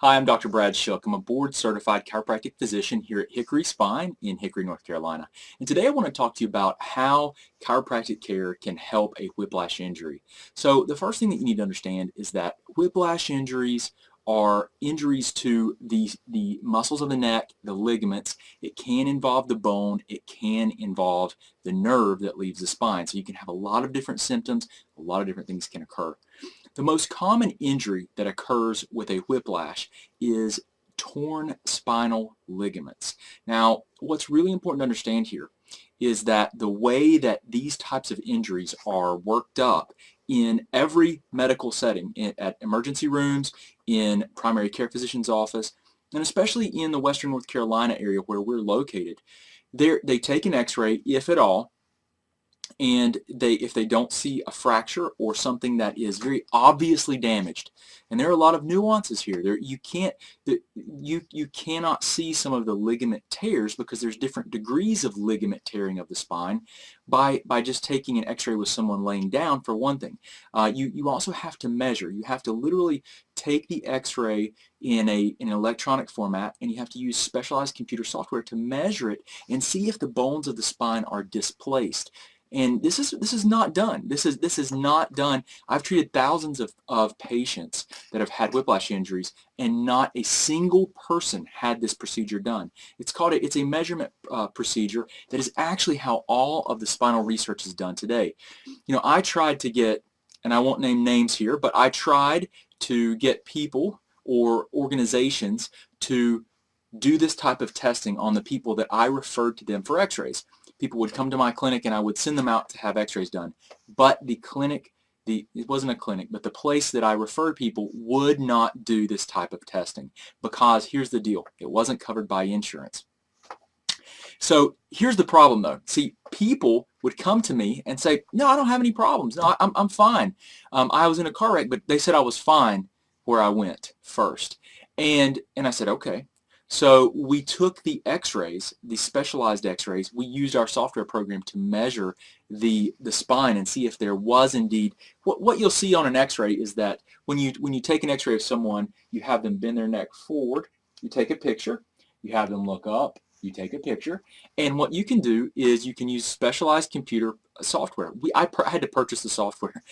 Hi, I'm Dr. Brad Shook. I'm a board-certified chiropractic physician here at Hickory Spine in Hickory, North Carolina. And today I want to talk to you about how chiropractic care can help a whiplash injury. So the first thing that you need to understand is that whiplash injuries are injuries to the muscles of the neck, the ligaments. It can involve the bone. It can involve the nerve that leaves the spine. So you can have a lot of different symptoms. A lot of different things can occur. The most common injury that occurs with a whiplash is torn spinal ligaments. Now, what's really important to understand here is that the way that these types of injuries are worked up in every medical setting, at emergency rooms, in primary care physician's office, and especially in the Western North Carolina area where we're located, they take an x-ray, if at all, and if they don't see a fracture or something that is very obviously damaged, and there are a lot of nuances here. You cannot see some of the ligament tears because there's different degrees of ligament tearing of the spine by just taking an x-ray with someone laying down, for one thing. You also have to measure. You have to literally take the x-ray in an electronic format, and you have to use specialized computer software to measure it and see if the bones of the spine are displaced. And this is not done. This is not done. I've treated thousands of patients that have had whiplash injuries, and not a single person had this procedure done. It's a measurement procedure that is actually how all of the spinal research is done today. You know, I tried to get, and I won't name names here, but I tried to get people or organizations to do this type of testing on the people that I referred to them for x-rays. People would come to my clinic and I would send them out to have x-rays done. But the clinic, it wasn't a clinic, but the place that I referred people would not do this type of testing, because here's the deal: it wasn't covered by insurance. So here's the problem though. See, people would come to me and say, no, I don't have any problems. No, I'm fine. I was in a car wreck, but they said I was fine where I went first. And I said, okay. So we took the x-rays, the specialized x-rays. We used our software program to measure the spine and see if there was indeed, what you'll see on an x-ray is that when you take an x-ray of someone, you have them bend their neck forward, you take a picture, you have them look up, you take a picture, and what you can do is you can use specialized computer software. I had to purchase the software.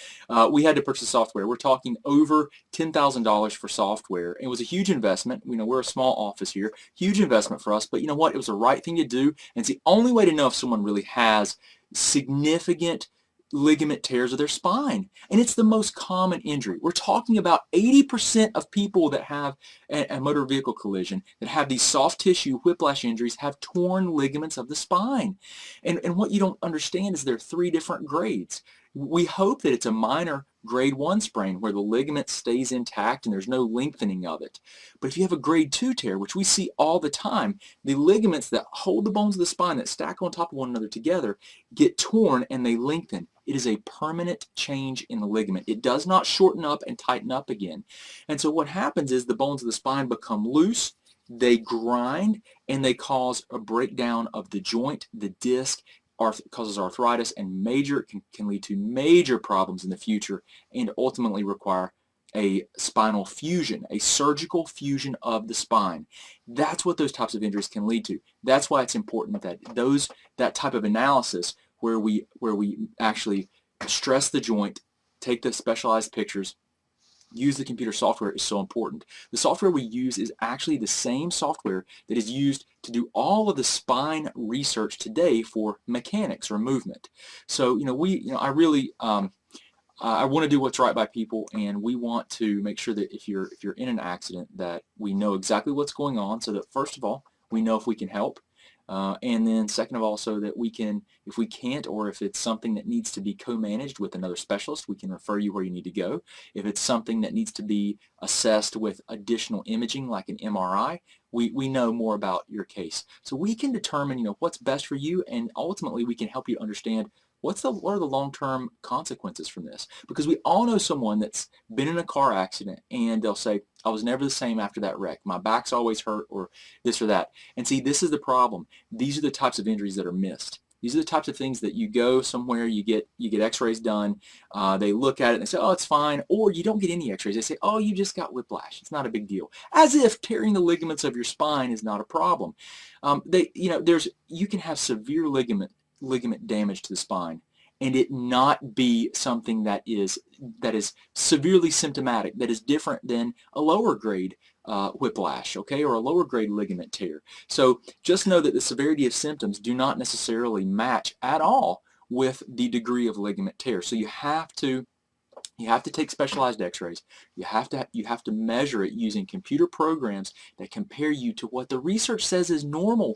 We had to purchase software. We're talking over $10,000 for software. It was a huge investment. You know, we're a small office here. Huge investment for us, but you know what? It was the right thing to do, and it's the only way to know if someone really has significant ligament tears of their spine. And it's the most common injury. We're talking about 80% of people that have a motor vehicle collision, that have these soft tissue whiplash injuries, have torn ligaments of the spine. And what you don't understand is there are 3 different grades. We hope that it's a minor grade 1 sprain where the ligament stays intact and there's no lengthening of it. But if you have a grade 2 tear, which we see all the time, the ligaments that hold the bones of the spine, that stack on top of one another together, get torn and they lengthen. It is a permanent change in the ligament. It does not shorten up and tighten up again. And so what happens is the bones of the spine become loose, they grind, and they cause a breakdown of the joint, the disc, causes arthritis, and can lead to major problems in the future, and ultimately require a spinal fusion, a surgical fusion of the spine. That's what those types of injuries can lead to. That's why it's important that that type of analysis where we actually stress the joint, take the specialized pictures, use the computer software is so important. The software we use is actually the same software that is used to do all of the spine research today for mechanics or movement. So, I really I want to do what's right by people, and we want to make sure that if you're in an accident, that we know exactly what's going on, so that first of all, we know if we can help. And then second of all, so that we can, if we can't, or if it's something that needs to be co-managed with another specialist, we can refer you where you need to go. If it's something that needs to be assessed with additional imaging like an MRI, we know more about your case. So we can determine, what's best for you, and ultimately we can help you understand what are the long-term consequences from this? Because we all know someone that's been in a car accident and they'll say, I was never the same after that wreck. My back's always hurt, or this or that. And see, this is the problem. These are the types of injuries that are missed. These are the types of things that you go somewhere, you get x-rays done, they look at it and they say, oh, it's fine, or you don't get any x-rays. They say, oh, you just got whiplash. It's not a big deal. As if tearing the ligaments of your spine is not a problem. You can have severe ligament damage to the spine and it not be something that is severely symptomatic, that is different than a lower grade whiplash, okay, or a lower grade ligament tear. So just know that the severity of symptoms do not necessarily match at all with the degree of ligament tear. So you have to take specialized x-rays. You have to measure it using computer programs that compare you to what the research says is normal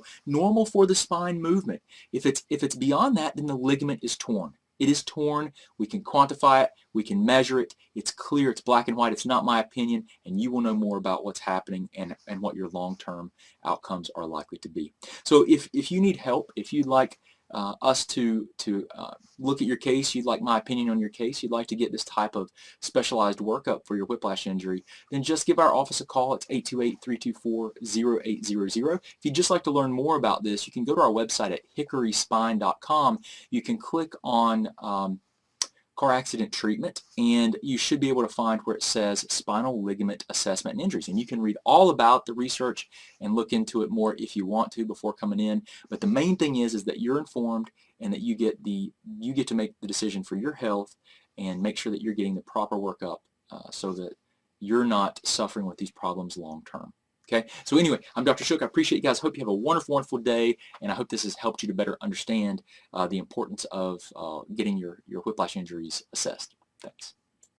for the spine movement. If it's beyond that, then the ligament is torn. It is torn. We can quantify it. We can measure it. It's clear. It's black and white. It's not my opinion, and you will know more about what's happening and what your long-term outcomes are likely to be. So if you need help, if you'd like us to look at your case, you'd like my opinion on your case, you'd like to get this type of specialized workup for your whiplash injury, then just give our office a call. It's 828-324-0800. If you'd just like to learn more about this, you can go to our website at hickoryspine.com. You can click on car accident treatment, and you should be able to find where it says spinal ligament assessment and injuries, and you can read all about the research and look into it more if you want to before coming in. But the main thing is that you're informed and that you get to make the decision for your health and make sure that you're getting the proper workup so that you're not suffering with these problems long term. Okay, so anyway, I'm Dr. Shook. I appreciate you guys. Hope you have a wonderful, wonderful day, and I hope this has helped you to better understand the importance of getting your whiplash injuries assessed. Thanks.